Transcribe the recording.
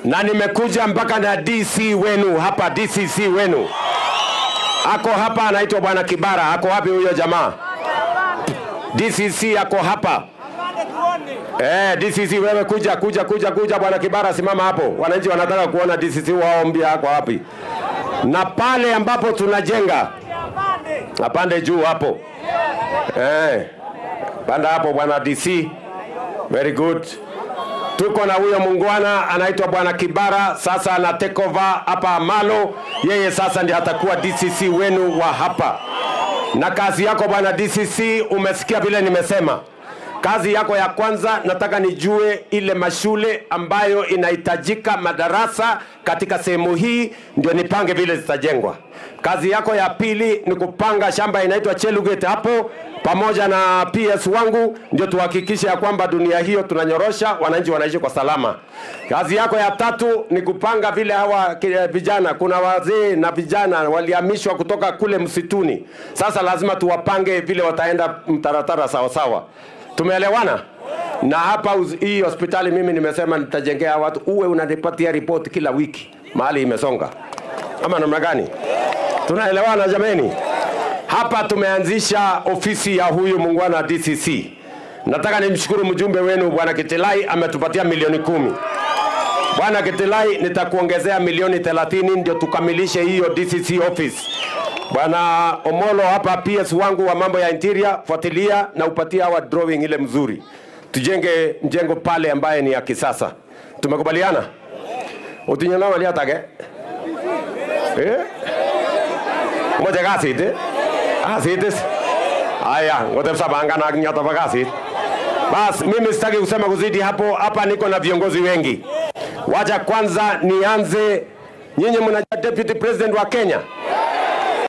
Na nimekuja mpaka na DC wenu hapa, DCC wenu. Ako hapa anaitwa Bwana Kibara. Ako wapi huyo jamaa? DCC ako hapa. DCC wewe kuja Bwana Kibara, simama hapo. Wananchi wanataka kuona DCC wao mbia ako wapi. Na pale ambapo tunajenga. Apande juu hapo. Panda hapo Bwana DC. Very good. Tuko na huyo mungwana anaitwa Bwana Kibara, sasa ana take over hapa Malo. Yeye sasa ndiye atakuwa DCC wenu wa hapa. Na kazi yako Bwana DCC, umesikia vile nimesema. Kazi yako ya kwanza nataka nijue ile mashule ambayo inahitajika madarasa katika sehemu hii, ndio nipange vile zitajengwa. Kazi yako ya pili ni kupanga shamba inaitwa Chelugate hapo pamoja na PS wangu, ndio tuhakikishe ya kwamba dunia hiyo tunanyorosha, wananchi wanaishi kwa salama. Kazi yako ya tatu ni kupanga vile hawa vijana, kuna wazee na vijana walihamishwa kutoka kule msituni. Sasa lazima tuwapange vile wataenda mtaratara sawa sawa. Tumeelewana? Na hapa hii hospitali mimi nimesema nitajengea watu, uwe unanipatia report kila wiki mahali imesonga. Ama namna gani? Tunaelewana jameni? Hapa tumeanzisha ofisi ya huyu mungwana DCC. Nataka nimshukuru mjumbe wenu Bwana Kitelai, ametupatia milioni 10. Bwana Kitelai, nitakuongezea milioni 30 ndio tukamilishe hiyo DCC office. Bwana Omolo hapa PS wangu wa mambo ya interior, fuatilia na upatia wa drawing ile mzuri. Tujenge mjengo pale ambaye ni ya kisasa. Tumekubaliana? Utinyana wali atage? Ngoja gasi te? Asites. Aya, ngoja msabanga na nyata bagasi. Bas, mimi sitaki kusema kuzidi hapo. Hapa niko na viongozi wengi. Wacha kwanza nianze, nyinyi mnajua deputy president wa Kenya.